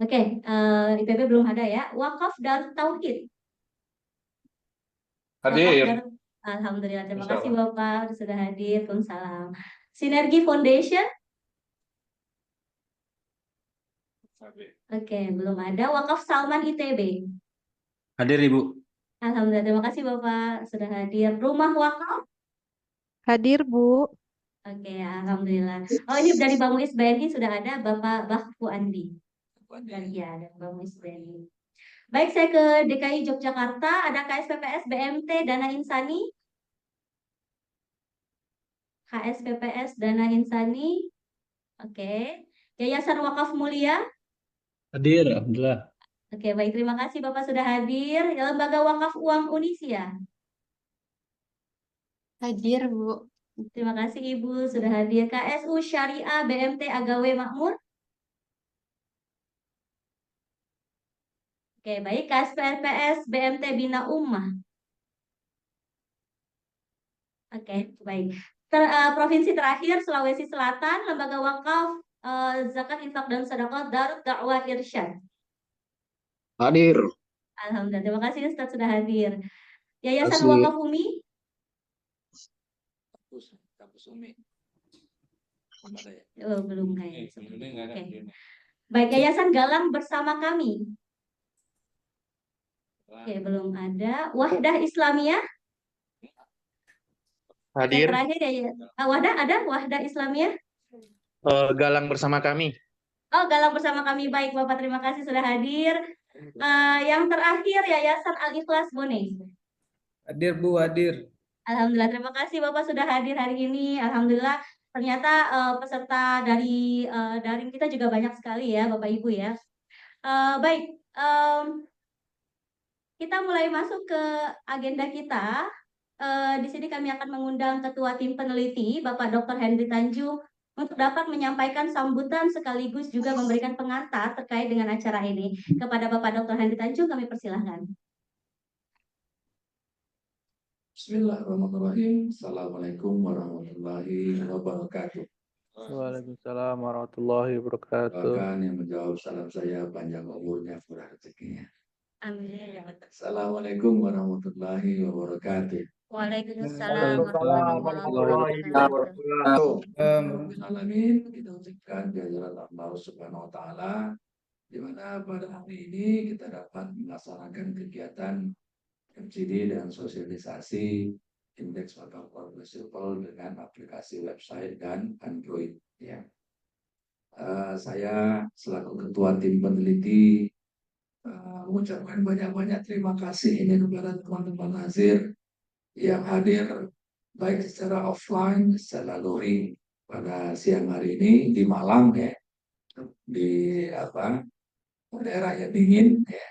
Oke, IPB belum ada ya. Wakaf Darut Tauhid. Wakaf Hadir. Darut. Alhamdulillah, terima kasih Insyaallah. Bapak sudah hadir. Waalaikumsalam. Sinergi Foundation. Hadir. Oke, belum ada. Wakaf Salman ITB. Hadir Ibu. Alhamdulillah, terima kasih Bapak sudah hadir. Rumah Wakaf. Hadir, Bu. Oke, alhamdulillah. Oh, ini dari Bang Muiz BNI sudah ada Bapak Bahfu Andi. Dan ya, ada Bang Muiz BNI. Baik, saya ke DKI Yogyakarta. Ada KSPPS BMT Dana Insani. KSPPS Dana Insani. Oke. Yayasan Wakaf Mulia. Hadir, Alhamdulillah. Oke, baik. Terima kasih Bapak sudah hadir. Lembaga Wakaf Uang Unisia. Hadir, Bu. Terima kasih Ibu sudah hadir. KSU Syariah BMT Agawe Makmur. Oke, baik. KSPPS BMT Bina Ummah. Oke, baik. Provinsi terakhir Sulawesi Selatan, Lembaga Wakaf Zakat Infak dan Sedekah Darut Dakwah Irsyad. Hadir. Alhamdulillah. Terima kasih Ustaz sudah hadir. Yayasan Kasih. Wakaf Umi. Kampus Umi. Belum ada ya? Oh, belum kayaknya. Sebelumnya nggak ada. Oke. Baik, Yayasan Galang Bersama Kami. Oke, belum ada. Wahdah Islamiyah. Yang Hadir. terakhir ya, Wahdah ada? Wahdah Islamiyah. Galang bersama kami. Oh, Galang Bersama Kami. Baik, Bapak. Terima kasih sudah hadir. Yang terakhir Yayasan Al-Ikhlas Bone. Hadir Bu, hadir. Alhamdulillah, terima kasih Bapak sudah hadir hari ini. Alhamdulillah, ternyata peserta dari daring kita juga banyak sekali ya, Bapak Ibu ya. Baik, kita mulai masuk ke agenda kita. Di sini kami akan mengundang Ketua Tim Peneliti, Bapak Dr. Henry Tanjung, untuk dapat menyampaikan sambutan sekaligus juga memberikan pengantar terkait dengan acara ini. Kepada Bapak Dr. Henry Tanjung, kami persilahkan. Bismillahirrahmanirrahim. Assalamualaikum warahmatullahi wabarakatuh. Waalaikumsalam warahmatullahi wabarakatuh. Doakan yang menjawab salam saya panjang umurnya, murah rezekinya. Amin. Assalamualaikum warahmatullahi wabarakatuh. Waalaikumsalam warahmatullahi wabarakatuh. Alamin, kita ucapkan kehadiran Allah Subhanahu wa taala di mana pada hari ini kita dapat melaksanakan kegiatan MCD dan sosialisasi indeks wakaf Simple dengan aplikasi website dan Android. Ya. Saya selaku ketua tim peneliti mengucapkan banyak-banyak terima kasih ini kepada teman-teman Nazir yang hadir baik secara offline, secara luring pada siang hari ini di Malang ya, di daerah yang dingin ya.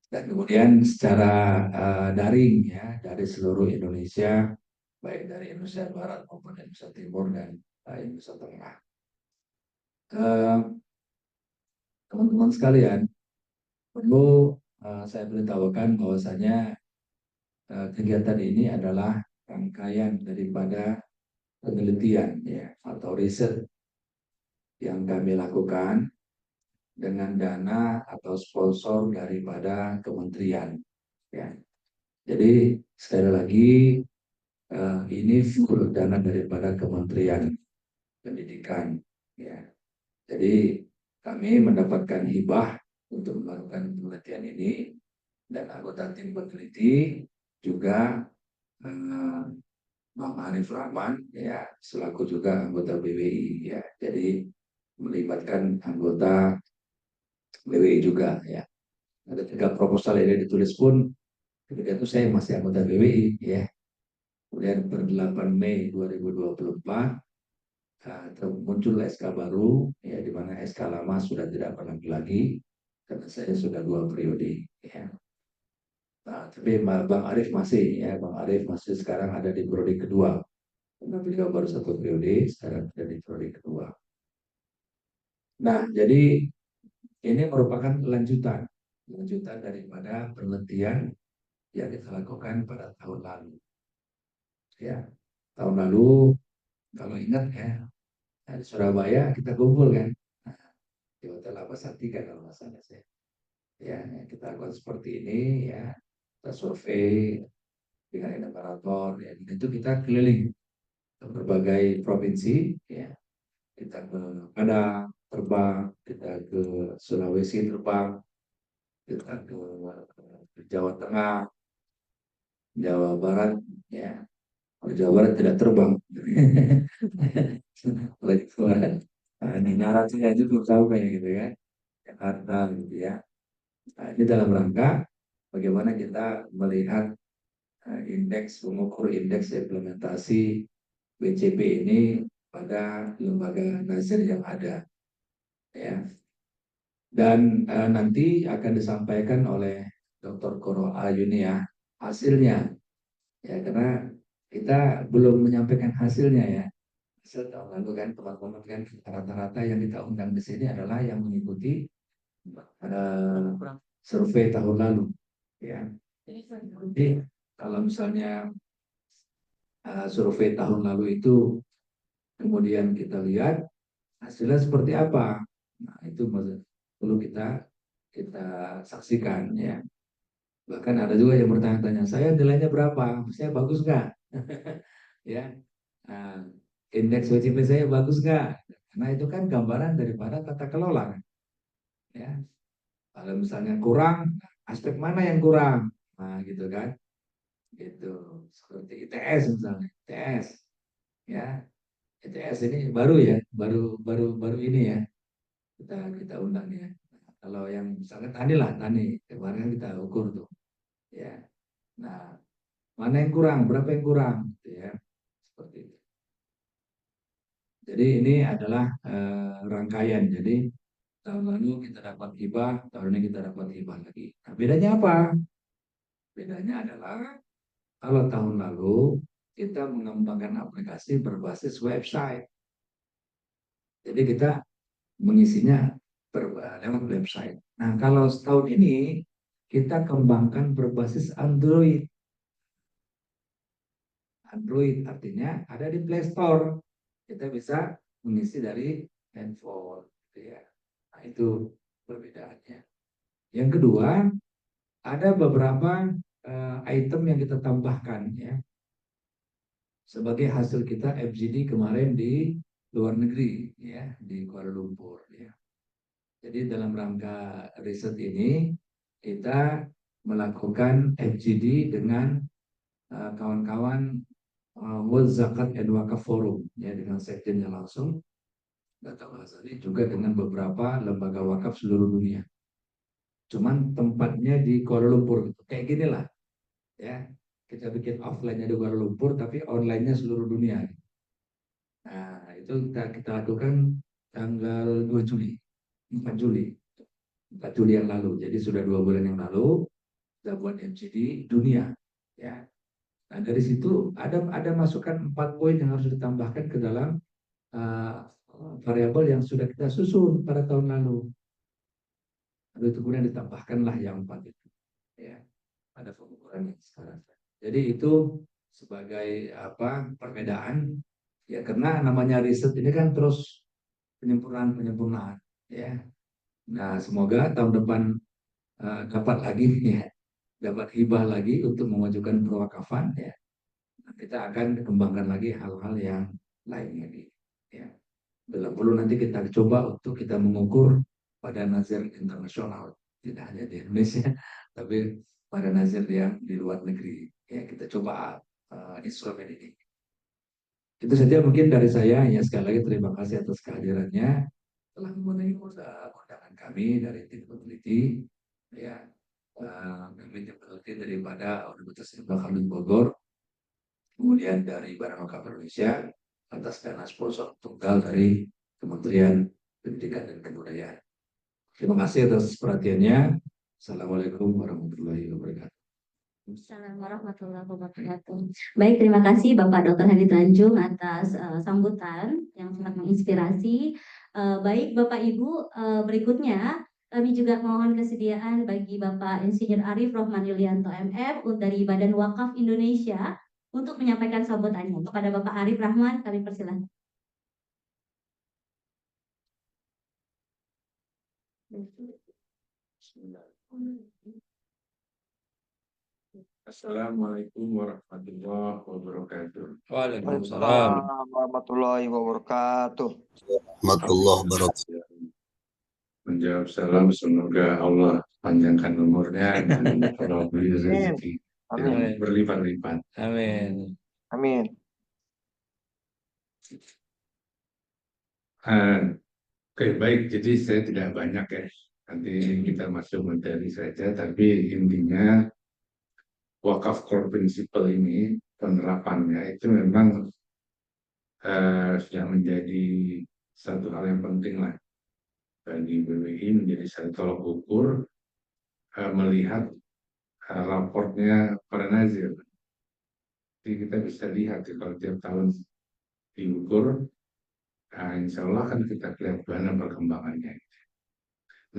Dan kemudian secara daring ya dari seluruh Indonesia, baik dari Indonesia Barat maupun Indonesia Timur dan Indonesia Tengah. Teman-teman sekalian, perlu saya beritahukan bahwasanya kegiatan ini adalah rangkaian daripada penelitian ya atau riset yang kami lakukan dengan dana atau sponsor daripada kementerian. Ya. Jadi sekali lagi ini full dana daripada Kementerian Pendidikan. Ya. Jadi kami mendapatkan hibah untuk melakukan penelitian ini dan anggota tim peneliti juga Bang Arif Rahman ya selaku juga anggota BWI ya. Jadi melibatkan anggota BWI juga ya. Ada 3 proposal yang ditulis pun ketika itu saya masih anggota BWI ya. Kemudian per 8 Mei 2024 muncul SK baru ya di mana SK lama sudah tidak pernah lagi karena saya sudah 2 periode ya. Nah, tapi Bang Arif masih ya, Bang Arif masih sekarang ada di periode kedua. Karena beliau baru 1 periode, sekarang ada di periode kedua. Nah, jadi ini merupakan lanjutan daripada penelitian yang kita lakukan pada tahun lalu. Ya, tahun lalu kalau ingat ya, di Surabaya kita kumpul kan, di Hotel 3 kalau nggak salah saya. Ya, kita lakukan seperti ini ya. Kita survei dengan ide maraton ya. Dan itu kita keliling ke berbagai provinsi ya. Kita ke Padang terbang, kita ke Sulawesi terbang, kita ke Jawa Tengah, Jawa Barat ya. Kalau Jawa Barat tidak terbang. Lagi keluar. Nah, ini narasinya itu belum tahu kayak gitu ya. Jakarta gitu ya. Nah, ini dalam rangka bagaimana kita melihat mengukur indeks implementasi BCP ini pada lembaga Nazir yang ada ya. Dan nanti akan disampaikan oleh Dr. Koro Ayuni ya hasilnya ya, karena kita belum menyampaikan hasilnya ya. Hasil tahun lalu kan teman-teman kan rata-rata yang kita undang di sini adalah yang mengikuti survei tahun lalu ya. Jadi kalau misalnya survei tahun lalu itu kemudian kita lihat hasilnya seperti apa, nah itu perlu kita saksikan ya. Bahkan ada juga yang bertanya-tanya, saya nilainya berapa, saya bagus nggak? Ya, nah, indeks WCP saya bagus nggak? Karena itu kan gambaran daripada tata kelola kan? Ya. Kalau misalnya kurang, aspek mana yang kurang? Nah, gitu kan? Gitu. Seperti ITS misalnya, ITS. Ya, ITS ini baru ya, baru ini ya. Kita undang ya. Kalau yang misalnya tani lah, tani. Kemarin kita ukur tuh. Ya. Nah, mana yang kurang, berapa yang kurang? Gitu ya. Seperti itu. Jadi ini adalah rangkaian. Jadi tahun lalu kita dapat hibah, tahun ini kita dapat hibah lagi. Nah, bedanya apa? Bedanya adalah kalau tahun lalu kita mengembangkan aplikasi berbasis website. Jadi kita mengisinya lewat website. Nah, kalau setahun ini kita kembangkan berbasis Android. Android artinya ada di Play Store. Kita bisa mengisi dari handphone. Gitu ya. Nah, itu perbedaannya. Yang kedua, ada beberapa item yang kita tambahkan ya. Sebagai hasil kita FGD kemarin di luar negeri ya, di Kuala Lumpur ya. Jadi dalam rangka riset ini kita melakukan FGD dengan kawan-kawan World Zakat and Wakaf Forum ya, dengan sekjennya langsung, Dr. Ghazali, juga dengan beberapa lembaga wakaf seluruh dunia. Cuman tempatnya di Kuala Lumpur gitu. Kayak gini lah ya. Kita bikin offline-nya di Kuala Lumpur tapi online-nya seluruh dunia. Nah, itu kita lakukan tanggal 2 Juli, 4 Juli. 4 Juli yang lalu. Jadi sudah 2 bulan yang lalu kita buat MCD dunia ya. Nah, dari situ ada masukan 4 poin yang harus ditambahkan ke dalam variabel yang sudah kita susun pada tahun lalu. Lalu itu kemudian ditambahkanlah yang 4 itu ya. Ada pengukuran yang sekarang. Jadi itu sebagai perbedaan ya, karena namanya riset ini kan terus penyempurnaan ya. Nah, semoga tahun depan dapat lagi ya, dapat hibah lagi untuk memajukan perwakafan ya. Nah, kita akan kembangkan lagi hal-hal yang lain lagi ya. Bila perlu nanti kita coba untuk kita mengukur pada nazir internasional, tidak hanya di Indonesia tapi pada nazir yang di luar negeri ya. Kita coba instrumen ini. Itu saja mungkin dari saya ya. Sekali lagi terima kasih atas kehadirannya, telah memenuhi undangan kami dari tim peneliti ya. Kami tim peneliti daripada Universitas Ibn Khaldun Bogor, kemudian dari Badan Wakaf Indonesia atas dana sponsor tunggal dari Kementerian Pendidikan dan Kebudayaan. Terima kasih atas perhatiannya. Assalamualaikum warahmatullahi wabarakatuh. Assalamualaikum warahmatullahi wabarakatuh. Baik, terima kasih Bapak Dr. Hendy Tanjung atas sambutan yang sangat menginspirasi. Baik Bapak Ibu, berikutnya kami juga mohon kesediaan bagi Bapak Insinyur Arif Rohman Yulianto MM dari Badan Wakaf Indonesia untuk menyampaikan sambutannya. Kepada Bapak Arif Rahman kami persilakan. Assalamualaikum warahmatullahi wabarakatuh. Waalaikumsalam. warahmatullahi wabarakatuh. Warahmatullahi wabarakatuh. Menjawab salam, semoga Allah panjangkan umurnya dan Allah beri rezeki yang Amin. berlipat-lipat. Amin. Amin. Oke, baik. Jadi saya tidak banyak ya. Nanti kita masuk materi saja. Tapi intinya wakaf core principle ini penerapannya itu memang sudah menjadi satu hal yang penting lah bagi BWI, menjadi satu tolok ukur melihat raportnya para nazir. Jadi kita bisa lihat ya, kalau tiap tahun diukur, insya Allah kan kita lihat mana perkembangannya.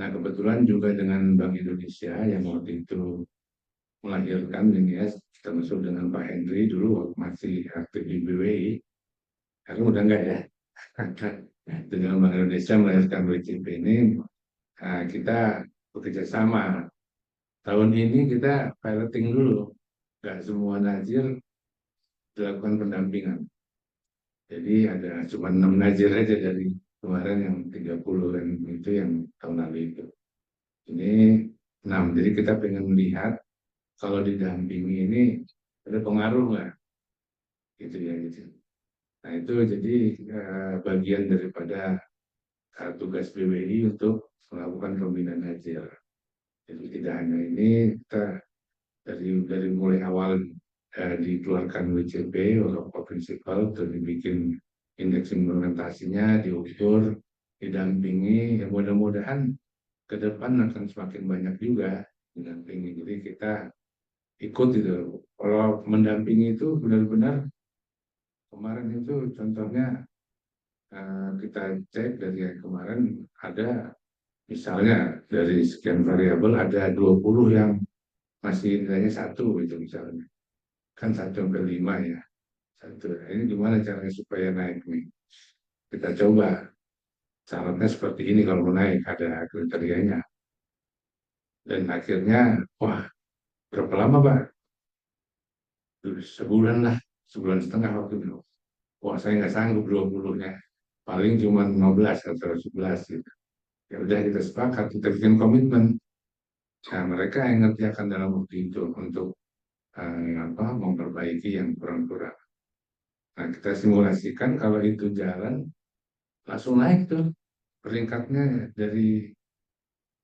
Nah, kebetulan juga dengan Bank Indonesia yang waktu itu melahirkan ini ya, termasuk dengan Pak Henry dulu waktu masih aktif di BWI, karena udah enggak ya. Dengan Bank Indonesia melahirkan WCP ini, kita bekerja sama. Tahun ini kita piloting dulu, nggak semua nazir dilakukan pendampingan. Jadi ada cuma 6 nazir aja dari kemarin yang 30 dan itu yang tahun lalu itu. Ini 6. Jadi kita pengen melihat kalau didampingi ini ada pengaruh nggak? Gitu ya gitu. Nah itu jadi bagian daripada tugas BWI untuk melakukan pembinaan nazir. Jadi tidak hanya ini, kita dari mulai awal dikeluarkan WCP atau prinsipal untuk dibikin indeks implementasinya, diukur, didampingi, ya mudah-mudahan ke depan akan semakin banyak juga didampingi. Jadi kita ikut itu. Kalau mendampingi itu benar-benar kemarin itu contohnya kita cek dari yang kemarin ada misalnya dari sekian variabel ada 20 yang masih nilainya 1 itu misalnya. Kan 1 sampai 5 ya. 1. Nah, ini gimana caranya supaya naik nih? Kita coba. Syaratnya seperti ini kalau mau naik, ada kriterianya. Dan akhirnya, wah, berapa lama Pak? Sebulan lah, sebulan setengah waktu itu. Wah, saya nggak sanggup 20-nya. Paling cuma 15 atau 11 gitu. Ya udah kita sepakat, kita bikin komitmen. Nah, mereka yang ngerjakan dalam waktu itu untuk memperbaiki yang kurang-kurang. Nah, kita simulasikan kalau itu jalan, langsung naik tuh peringkatnya dari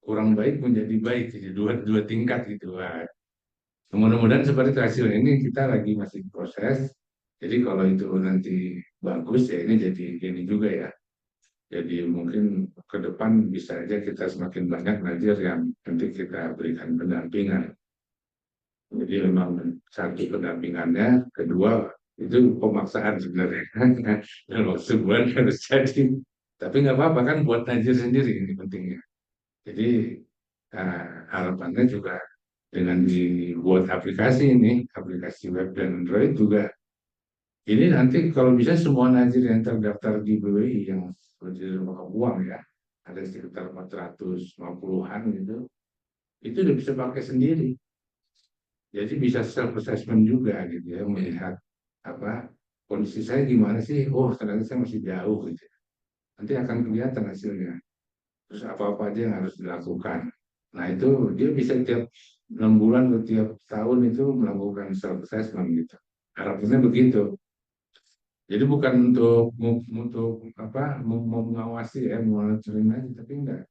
kurang baik menjadi baik, jadi dua tingkat gitu. Nah, mudah-mudahan seperti itu hasilnya. Ini kita lagi masih proses. Jadi kalau itu nanti bagus ya ini jadi ini juga ya. Jadi mungkin ke depan bisa aja kita semakin banyak nazir yang nanti kita berikan pendampingan. Jadi memang satu pendampingannya, kedua itu pemaksaan sebenarnya. Dalam waktu sebulan harus jadi. Tapi nggak apa-apa kan buat nazir sendiri ini pentingnya. Jadi harapannya juga dengan dibuat aplikasi ini, aplikasi web dan Android juga. Ini nanti kalau bisa semua nazir yang terdaftar di BWI yang seperti lembaga uang ya, ada sekitar 450-an gitu, itu udah bisa pakai sendiri. Jadi bisa self assessment juga gitu ya, melihat apa kondisi saya gimana sih, oh ternyata saya masih jauh gitu. Nanti akan kelihatan hasilnya. Terus apa-apa aja yang harus dilakukan. Nah itu dia bisa tiap 6 bulan atau tiap tahun itu melakukan self assessment gitu. Harapannya begitu. Jadi bukan untuk apa mau mengawasi ya, monitoring aja, tapi enggak.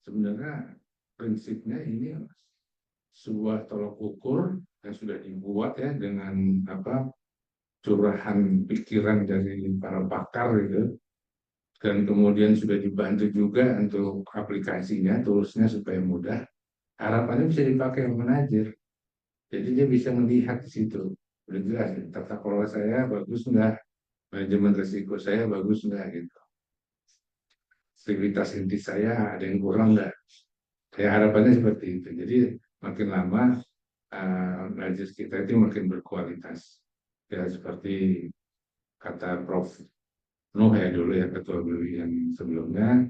Sebenarnya prinsipnya ini sebuah tolok ukur yang sudah dibuat ya dengan apa curahan pikiran dari para pakar gitu, dan kemudian sudah dibantu juga untuk aplikasinya, toolsnya supaya mudah. Harapannya bisa dipakai oleh manajer. Jadi dia bisa melihat di situ. Udah jelas, tata kelola saya bagus enggak, manajemen risiko saya bagus enggak gitu. Aktivitas inti saya ada yang kurang enggak. Ya harapannya seperti itu. Jadi makin lama manajer kita itu makin berkualitas. Ya seperti kata Prof. Nuh ya dulu ya ketua BWI yang sebelumnya,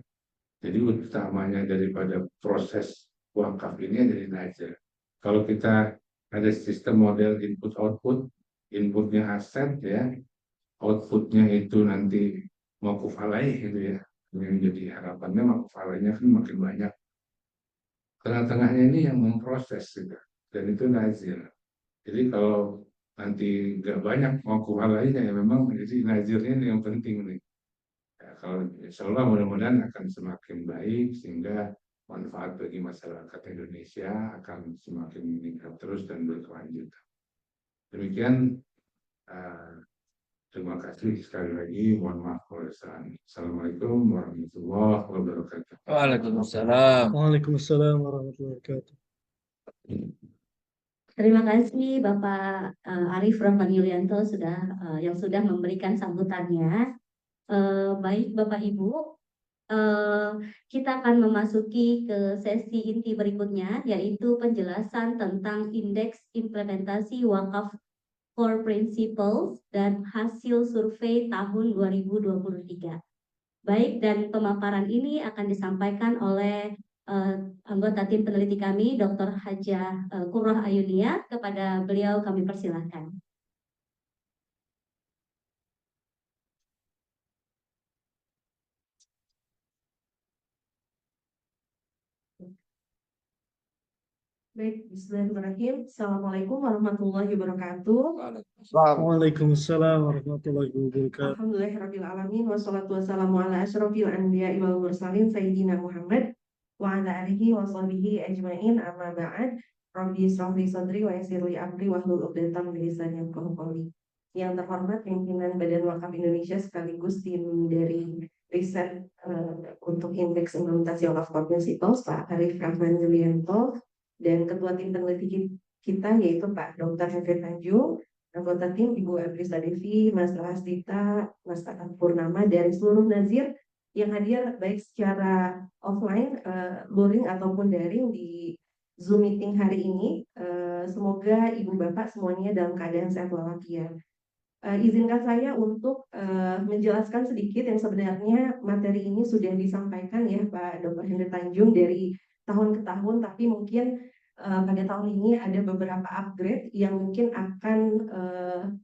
Jadi utamanya daripada proses wakaf ini ada di nazir. Kalau kita ada sistem model input output, inputnya aset ya, outputnya itu nanti mauquf alaih gitu ya. Yang jadi harapannya mauquf alaihnya kan makin banyak. Tengah-tengahnya ini yang memproses gitu. Dan itu nazir. Jadi kalau nanti nggak banyak mauquf alaihnya ya memang jadi nazirnya ini yang penting nih. Ya, kalau insya Allah mudah-mudahan akan semakin baik sehingga manfaat bagi masyarakat Indonesia akan semakin meningkat terus dan berkelanjutan. Demikian, terima kasih sekali lagi. Mohon maaf kalau ada salah. Assalamualaikum warahmatullahi wabarakatuh. Waalaikumsalam. Waalaikumsalam warahmatullahi wabarakatuh. Terima kasih Bapak Arif Rahman Yulianto yang sudah memberikan sambutannya. Baik Bapak Ibu, kita akan memasuki ke sesi inti berikutnya, yaitu penjelasan tentang indeks implementasi wakaf core principles dan hasil survei tahun 2023. Baik, dan pemaparan ini akan disampaikan oleh anggota tim peneliti kami, Dr. Hajah Qurrah Ayunia. Kepada beliau kami persilahkan. Baik, bismillahirrahmanirrahim. Assalamualaikum warahmatullahi wabarakatuh. Waalaikumsalam warahmatullahi wabarakatuh. Alhamdulillahirabbil alamin wassalatu wassalamu ala asyrofil anbiya'i wal mursalin sayyidina Muhammad wa ala alihi wa sahbihi ajmain, amma ba'd. Rabbi israh li sadri wa yassir li amri wahlul 'uqdatam min lisani yafqahu qawli. Yang terhormat pimpinan Badan Wakaf Indonesia sekaligus tim dari riset untuk indeks implementasi wakaf core principles Pak Arif Rahman Yulianto, dan ketua tim peneliti kita yaitu Pak Dr. Henry Tanjung, anggota tim Ibu Aprisa Devi, Mas Rahastita, Mas Akan Purnama, dan seluruh nazir yang hadir baik secara offline, luring ataupun daring di Zoom meeting hari ini. Semoga Ibu Bapak semuanya dalam keadaan sehat walafiat. Izinkan saya untuk menjelaskan sedikit yang sebenarnya materi ini sudah disampaikan ya Pak Dr. Henry Tanjung dari tahun ke tahun, tapi mungkin pada tahun ini ada beberapa upgrade yang mungkin akan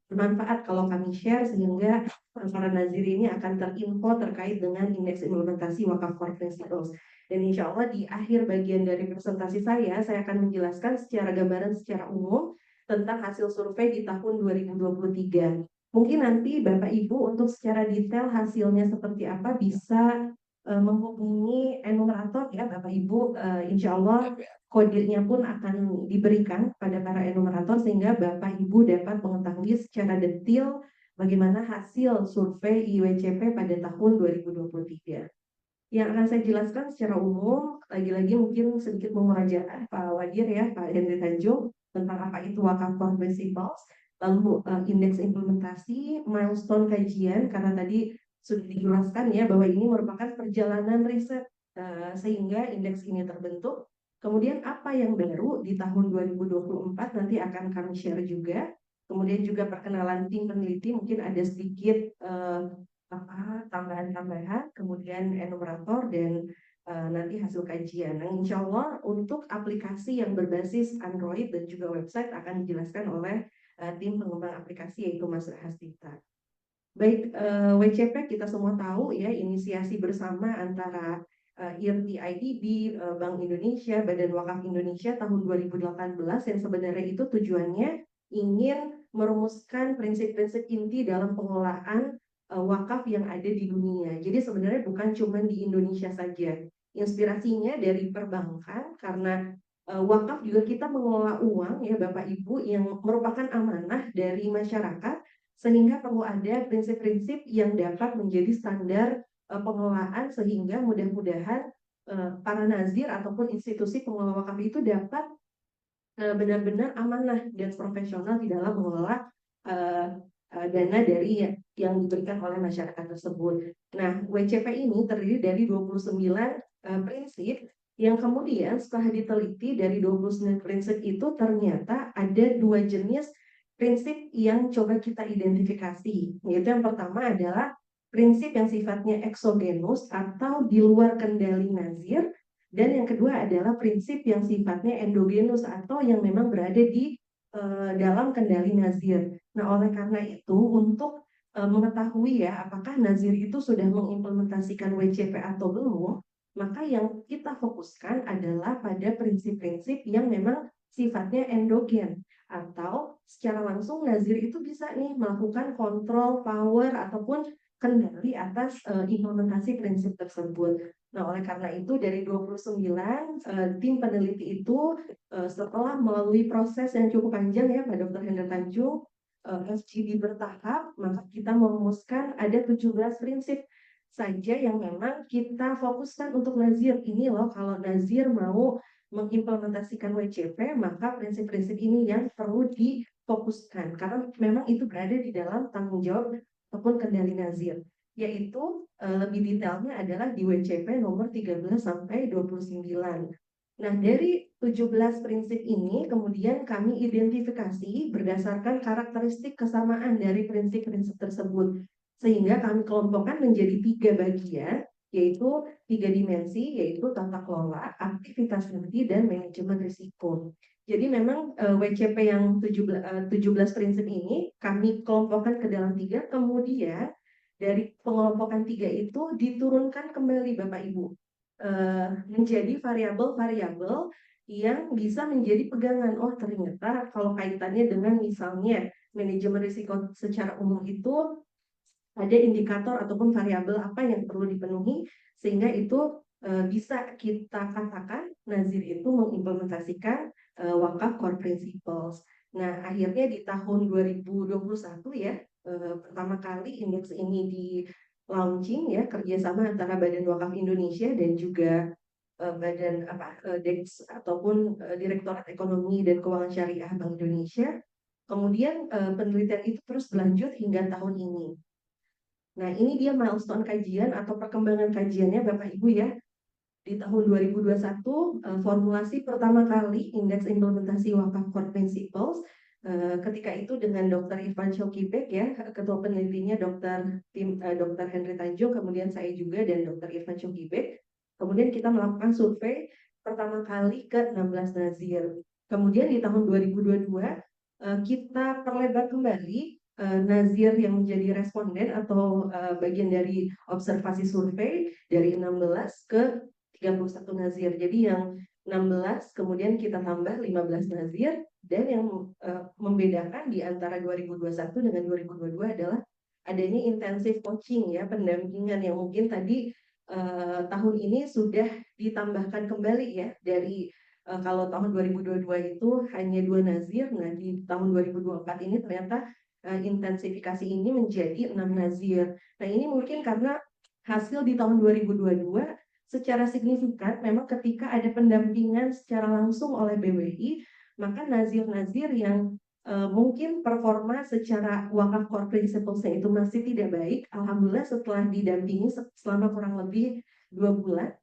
bermanfaat kalau kami share, sehingga para nazir ini akan terinfo terkait dengan indeks implementasi wakaf core principles. Dan insya Allah di akhir bagian dari presentasi saya akan menjelaskan secara gambaran secara umum tentang hasil survei di tahun 2023. Mungkin nanti Bapak Ibu untuk secara detail hasilnya seperti apa bisa menghubungi enumerator ya Bapak Ibu. Insya Allah kodenya pun akan diberikan pada para enumerator sehingga Bapak Ibu dapat mengetahui secara detail bagaimana hasil survei IWCP pada tahun 2023. Yang akan saya jelaskan secara umum, lagi-lagi mungkin sedikit memurajaah Pak Wadir ya, Pak Henry Tanjung, tentang apa itu wakaf core principles, lalu indeks implementasi, milestone kajian, karena tadi sudah dijelaskan ya bahwa ini merupakan perjalanan riset sehingga indeks ini terbentuk. Kemudian apa yang baru di tahun 2024 nanti akan kami share juga. Kemudian juga perkenalan tim peneliti, mungkin ada sedikit tambahan-tambahan, kemudian enumerator, dan nanti hasil kajian. Nah, insya Allah untuk aplikasi yang berbasis Android dan juga website akan dijelaskan oleh tim pengembang aplikasi yaitu Mas Rahastita. Baik, WCP kita semua tahu ya, inisiasi bersama antara IRT IDB, Bank Indonesia, Badan Wakaf Indonesia tahun 2018, yang sebenarnya itu tujuannya ingin merumuskan prinsip-prinsip inti dalam pengelolaan wakaf yang ada di dunia. Jadi sebenarnya bukan cuma di Indonesia saja. Inspirasinya dari perbankan, karena wakaf juga kita mengelola uang ya Bapak Ibu yang merupakan amanah dari masyarakat, sehingga perlu ada prinsip-prinsip yang dapat menjadi standar pengelolaan sehingga mudah-mudahan para nazir ataupun institusi pengelola wakaf itu dapat benar-benar amanah dan profesional di dalam mengelola dana dari yang diberikan oleh masyarakat tersebut. Nah, WCP ini terdiri dari 29 prinsip yang kemudian setelah diteliti dari 29 prinsip itu ternyata ada 2 jenis prinsip yang coba kita identifikasi, yaitu yang pertama adalah prinsip yang sifatnya eksogenus atau di luar kendali nazir, dan yang kedua adalah prinsip yang sifatnya endogenus atau yang memang berada di dalam kendali nazir. Nah, oleh karena itu untuk mengetahui ya apakah nazir itu sudah mengimplementasikan WCP atau belum, maka yang kita fokuskan adalah pada prinsip-prinsip yang memang sifatnya endogen, atau secara langsung nazir itu bisa nih melakukan kontrol, power, ataupun kendali atas implementasi prinsip tersebut. Nah, oleh karena itu dari 29 tim peneliti itu setelah melalui proses yang cukup panjang ya Pak Dr. Hendra Tanjung, FGD bertahap, maka kita merumuskan ada 17 prinsip saja yang memang kita fokuskan untuk nazir. Ini loh, kalau nazir mau mengimplementasikan WCP, maka prinsip-prinsip ini yang perlu difokuskan karena memang itu berada di dalam tanggung jawab ataupun kendali nazir, yaitu lebih detailnya adalah di WCP nomor 13 sampai 29. Nah, dari 17 prinsip ini kemudian kami identifikasi berdasarkan karakteristik kesamaan dari prinsip-prinsip tersebut, sehingga kami kelompokkan menjadi 3 bagian, yaitu 3 dimensi, yaitu tata kelola, aktivitas inti, dan manajemen risiko. Jadi memang WCP yang 17 prinsip ini kami kelompokkan ke dalam 3, kemudian dari pengelompokan 3 itu diturunkan kembali Bapak Ibu menjadi variabel-variabel yang bisa menjadi pegangan. Oh, ternyata kalau kaitannya dengan misalnya manajemen risiko secara umum itu ada indikator ataupun variabel apa yang perlu dipenuhi sehingga itu bisa kita katakan nazir itu mengimplementasikan wakaf core principles. Nah, akhirnya di tahun 2021 ya, pertama kali indeks ini di launching ya, kerjasama antara Badan Wakaf Indonesia dan juga Badan DEX ataupun Direktorat Ekonomi dan Keuangan Syariah Bank Indonesia. Kemudian penelitian itu terus berlanjut hingga tahun ini. Nah, ini dia milestone kajian atau perkembangan kajiannya Bapak Ibu ya. Di tahun 2021 formulasi pertama kali indeks implementasi wakaf core principles, ketika itu dengan Dr. Irfan Syokibek ya, ketua penelitinya Dr. Henry Tanjung, kemudian saya juga dan Dr. Irfan Syokibek. Kemudian kita melakukan survei pertama kali ke 16 nazir. Kemudian di tahun 2022 kita perlebar kembali nazir yang menjadi responden atau bagian dari observasi survei dari 16 ke 31 nazir. Jadi yang 16 kemudian kita tambah 15 nazir, dan yang membedakan di antara 2021 dengan 2022 adalah adanya intensif coaching ya, pendampingan yang mungkin tadi tahun ini sudah ditambahkan kembali ya dari kalau tahun 2022 itu hanya 2 nazir, nah di tahun 2024 ini ternyata intensifikasi ini menjadi 6 nazir. Nah, ini mungkin karena hasil di tahun 2022 secara signifikan memang ketika ada pendampingan secara langsung oleh BWI, maka nazir-nazir yang mungkin performa secara wakaf core principles-nya itu masih tidak baik, alhamdulillah setelah didampingi selama kurang lebih 2 bulan,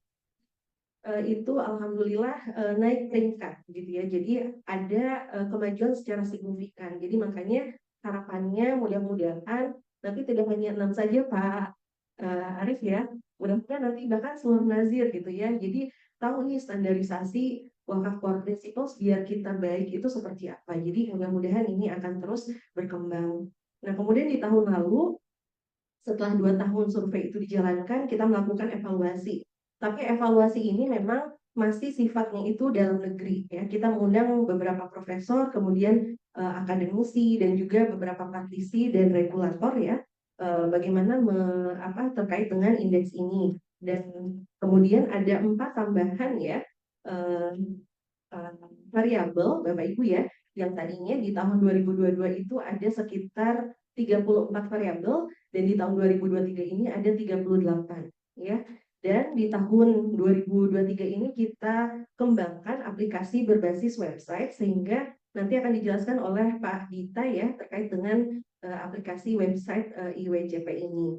itu alhamdulillah naik peringkat gitu ya. Jadi ada kemajuan secara signifikan. Jadi makanya harapannya mudah-mudahan nanti tidak hanya 6 saja Pak Arif ya, mudah-mudahan nanti bahkan seluruh nazir gitu ya. Jadi tahu nih standarisasi wakaf core principles biar kita baik itu seperti apa. Jadi mudah-mudahan ini akan terus berkembang. Nah, kemudian di tahun lalu setelah 2 tahun survei itu dijalankan, kita melakukan evaluasi. Tapi evaluasi ini memang masih sifatnya itu dalam negeri ya. Kita mengundang beberapa profesor, kemudian akademisi dan juga beberapa praktisi dan regulator ya. Bagaimana terkait dengan indeks ini, dan kemudian ada 4 tambahan ya variabel Bapak Ibu ya, yang tadinya di tahun 2022 itu ada sekitar 34 variabel dan di tahun 2023 ini ada 38 ya. Dan di tahun 2023 ini kita kembangkan aplikasi berbasis website sehingga nanti akan dijelaskan oleh Pak Dita ya terkait dengan aplikasi website IWCP ini.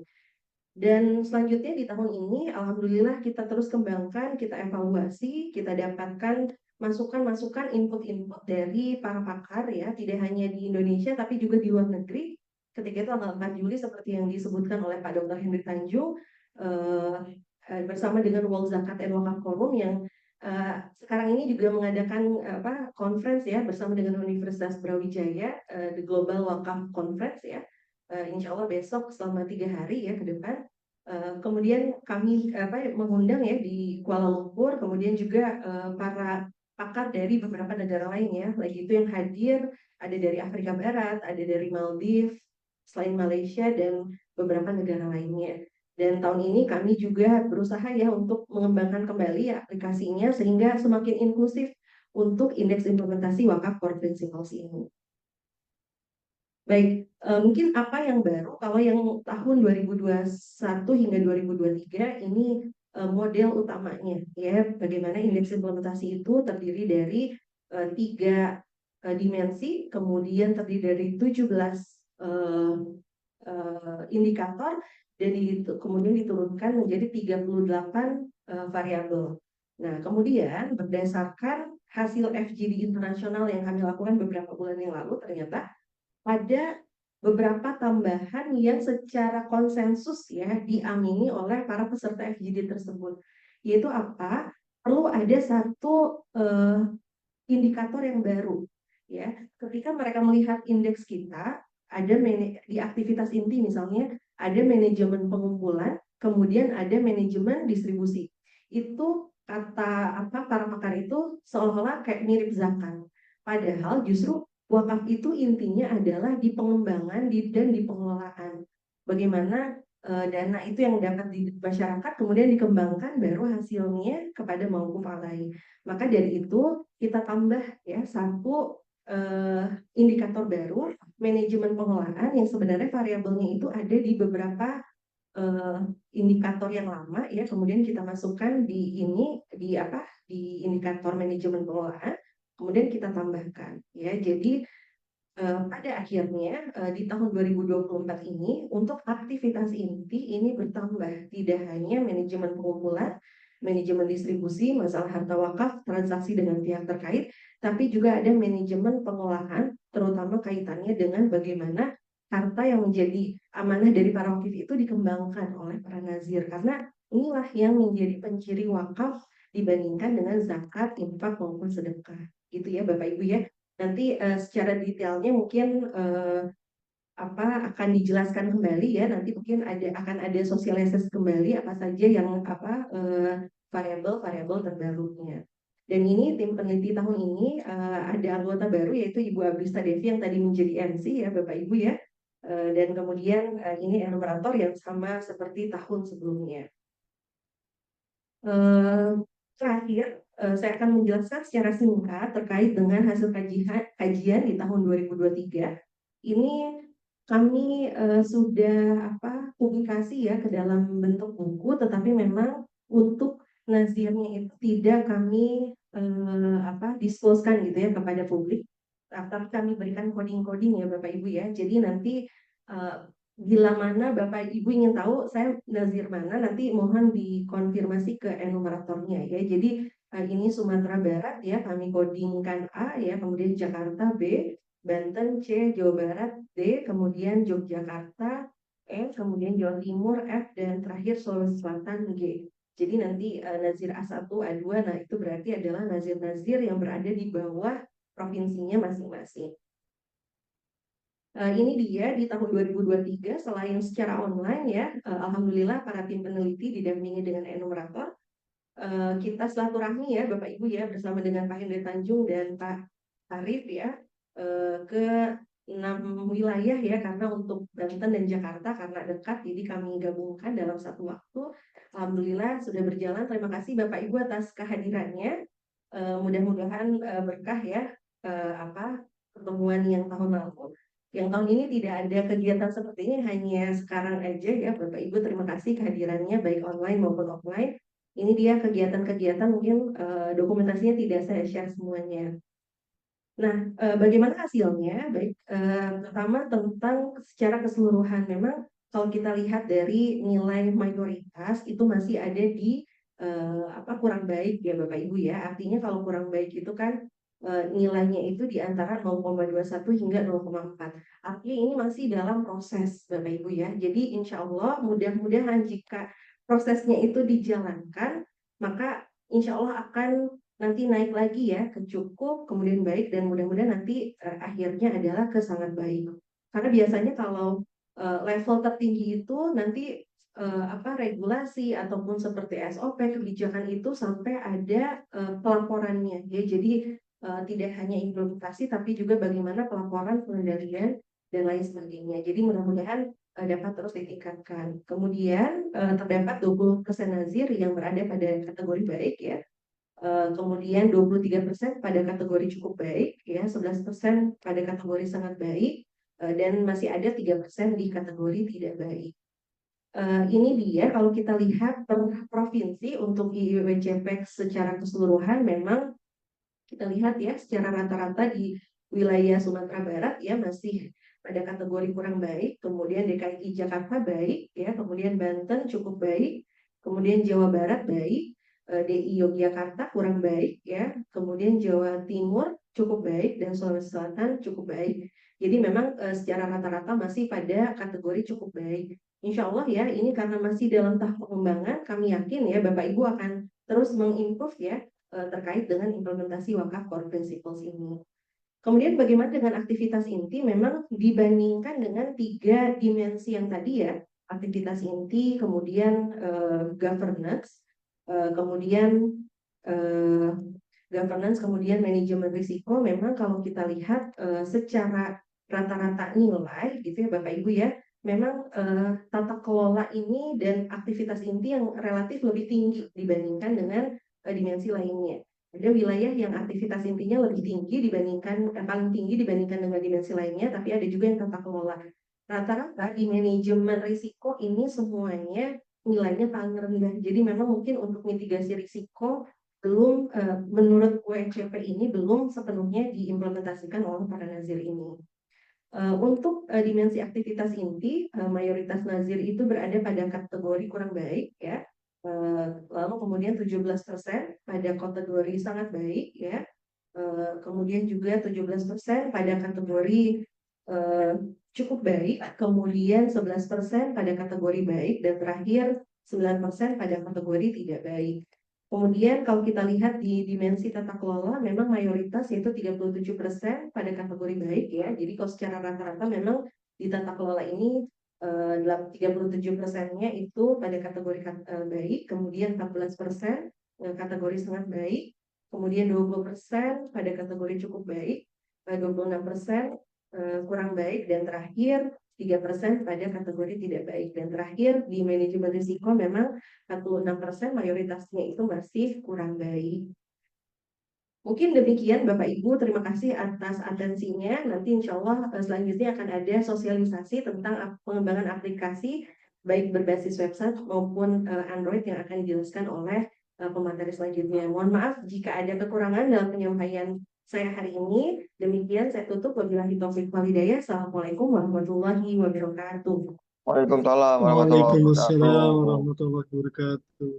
Dan selanjutnya di tahun ini alhamdulillah kita terus kembangkan, kita evaluasi, kita dapatkan masukan-masukan, input-input dari para pakar ya, tidak hanya di Indonesia tapi juga di luar negeri ketika itu tanggal 4 Juli seperti yang disebutkan oleh Pak Dr. Henry Tanjung bersama dengan World Zakat and Wakaf Forum yang sekarang ini juga mengadakan conference ya bersama dengan Universitas Brawijaya, the Global Wakaf Conference ya. Insya Allah besok selama 3 hari ya ke depan. Kemudian kami mengundang ya di Kuala Lumpur, kemudian juga para pakar dari beberapa negara lain ya, lagi itu yang hadir ada dari Afrika Barat, ada dari Maldives, selain Malaysia dan beberapa negara lainnya. Dan tahun ini kami juga berusaha ya untuk mengembangkan kembali aplikasinya sehingga semakin inklusif untuk indeks implementasi wakaf core principles ini. Baik, mungkin apa yang baru kalau yang tahun 2021 hingga 2023 ini model utamanya ya, bagaimana indeks implementasi itu terdiri dari 3 dimensi, kemudian terdiri dari 17 indikator dan kemudian diturunkan menjadi 38 variabel. Nah, kemudian berdasarkan hasil FGD internasional yang kami lakukan beberapa bulan yang lalu, ternyata ada beberapa tambahan yang secara konsensus ya diamini oleh para peserta FGD tersebut. Yaitu apa? Perlu ada satu indikator yang baru ya. Ketika mereka melihat indeks kita, ada di aktivitas inti misalnya ada manajemen pengumpulan, kemudian ada manajemen distribusi. Itu kata para pakar itu seolah-olah kayak mirip zakat. Padahal justru wakaf itu intinya adalah di pengembangan dan di pengelolaan. Bagaimana dana itu yang dapat di masyarakat kemudian dikembangkan baru hasilnya kepada mauquf alaih. Maka dari itu kita tambah ya satu indikator baru, manajemen pengelolaan yang sebenarnya variabelnya itu ada di beberapa indikator yang lama ya, kemudian kita masukkan di indikator manajemen pengelolaan, kemudian kita tambahkan ya. Jadi pada akhirnya di tahun 2024 ini untuk aktivitas inti ini bertambah, tidak hanya manajemen pengumpulan, manajemen distribusi, masalah harta wakaf, transaksi dengan pihak terkait, tapi juga ada manajemen pengolahan, terutama kaitannya dengan bagaimana harta yang menjadi amanah dari para wakif itu dikembangkan oleh para nazir, karena inilah yang menjadi penciri wakaf dibandingkan dengan zakat, infak maupun sedekah. Gitu ya Bapak Ibu ya. Nanti secara detailnya mungkin akan dijelaskan kembali ya, nanti mungkin akan ada sosialisasi kembali apa saja yang variabel-variabel terbarunya. Dan ini tim peneliti tahun ini ada anggota baru yaitu Ibu Abrista Devi yang tadi menjadi MC ya Bapak Ibu ya. Dan kemudian ini enumerator yang sama seperti tahun sebelumnya. Terakhir, saya akan menjelaskan secara singkat terkait dengan hasil kajian di tahun 2023. Ini kami sudah publikasi ya ke dalam bentuk buku, tetapi memang untuk nazirnya itu tidak kami disclose-kan gitu ya kepada publik. Tapi kami berikan coding-coding ya Bapak Ibu ya. Jadi nanti bila mana Bapak Ibu ingin tahu saya nazir mana, nanti mohon dikonfirmasi ke enumeratornya ya. Jadi ini Sumatera Barat ya, kami codingkan A ya, kemudian Jakarta B, Banten C, Jawa Barat D, kemudian Yogyakarta E, kemudian Jawa Timur F, dan terakhir Sulawesi Selatan G. Jadi nanti nazir A1, A2, nah itu berarti adalah nazir-nazir yang berada di bawah provinsinya masing-masing. Ini dia di tahun 2023 selain secara online ya, alhamdulillah para tim peneliti didampingi dengan enumerator. Kita silaturahmi ya Bapak Ibu ya bersama dengan Pak Henry Tanjung dan Pak Arif ya ke 6 wilayah ya, karena untuk Banten dan Jakarta karena dekat jadi kami gabungkan dalam satu waktu. Alhamdulillah sudah berjalan. Terima kasih Bapak Ibu atas kehadirannya. Mudah-mudahan berkah ya pertemuan yang tahun lalu. Yang tahun ini tidak ada kegiatan seperti ini, hanya sekarang aja ya Bapak Ibu. Terima kasih kehadirannya baik online maupun offline. Ini dia kegiatan-kegiatan, mungkin dokumentasinya tidak saya share semuanya. Nah, bagaimana hasilnya? Baik, pertama tentang secara keseluruhan, memang kalau kita lihat dari nilai mayoritas itu masih ada di kurang baik ya Bapak Ibu ya. Artinya kalau kurang baik itu kan nilainya itu di antara 0,21 hingga 0,4. Artinya ini masih dalam proses Bapak Ibu ya. Jadi insya Allah mudah-mudahan jika prosesnya itu dijalankan, maka insya Allah akan nanti naik lagi ya ke cukup, kemudian baik, dan mudah-mudahan nanti akhirnya adalah ke sangat baik. Karena biasanya kalau level tertinggi itu nanti regulasi ataupun seperti SOP kebijakan itu sampai ada pelaporannya ya. Jadi tidak hanya implementasi tapi juga bagaimana pelaporan, pengendalian dan lain sebagainya. Jadi mudah-mudahan dapat terus ditingkatkan. Kemudian terdapat 20% nazir yang berada pada kategori baik ya. Kemudian 23% pada kategori cukup baik ya, 11% pada kategori sangat baik, dan masih ada 3% di kategori tidak baik. Ini dia kalau kita lihat per provinsi untuk IWCP secara keseluruhan, memang kita lihat ya secara rata-rata di wilayah Sumatera Barat ya masih pada kategori kurang baik, kemudian DKI Jakarta baik ya, kemudian Banten cukup baik, kemudian Jawa Barat baik, DI Yogyakarta kurang baik ya, kemudian Jawa Timur cukup baik, dan Sulawesi Selatan cukup baik. Jadi memang secara rata-rata masih pada kategori cukup baik. Insya Allah ya, ini karena masih dalam tahap pengembangan, kami yakin ya Bapak Ibu akan terus mengimprove ya terkait dengan implementasi wakaf core principles ini. Kemudian bagaimana dengan aktivitas inti? Memang dibandingkan dengan 3 dimensi yang tadi ya, aktivitas inti, kemudian governance, kemudian manajemen risiko, memang kalau kita lihat secara rata-rata nilai gitu ya Bapak Ibu ya, memang tata kelola ini dan aktivitas inti yang relatif lebih tinggi dibandingkan dengan dimensi lainnya. Ada wilayah yang aktivitas intinya lebih tinggi dibandingkan paling tinggi dibandingkan dengan dimensi lainnya, tapi ada juga yang tata kelola. Rata-rata di manajemen risiko ini semuanya nilainya paling rendah. Jadi memang mungkin untuk mitigasi risiko belum menurut WCP ini belum sepenuhnya diimplementasikan oleh para nazir ini. Untuk dimensi aktivitas inti, mayoritas nazir itu berada pada kategori kurang baik ya. Lalu kemudian 17% pada kategori sangat baik ya. Kemudian juga 17% pada kategori cukup baik, kemudian 11% pada kategori baik, dan terakhir 9% pada kategori tidak baik. Kemudian kalau kita lihat di dimensi tata kelola, memang mayoritas yaitu 37% pada kategori baik ya. Jadi kalau secara rata-rata memang di tata kelola ini 37%-nya itu pada kategori baik, kemudian 14% kategori sangat baik, kemudian 20% pada kategori cukup baik, 26% kurang baik, dan terakhir 3% pada kategori tidak baik. Dan terakhir di manajemen risiko memang 46% mayoritasnya itu masih kurang baik. Mungkin demikian Bapak Ibu, terima kasih atas atensinya. Nanti insya Allah selanjutnya akan ada sosialisasi tentang pengembangan aplikasi baik berbasis website maupun Android yang akan dijelaskan oleh pemateri selanjutnya. Mohon maaf jika ada kekurangan dalam penyampaian saya hari ini. Demikian saya tutup. Wabillahi taufiq wal hidayah. Assalamualaikum warahmatullahi wabarakatuh. Waalaikumsalam warahmatullahi wabarakatuh. Waalaikumsalam warahmatullahi wabarakatuh.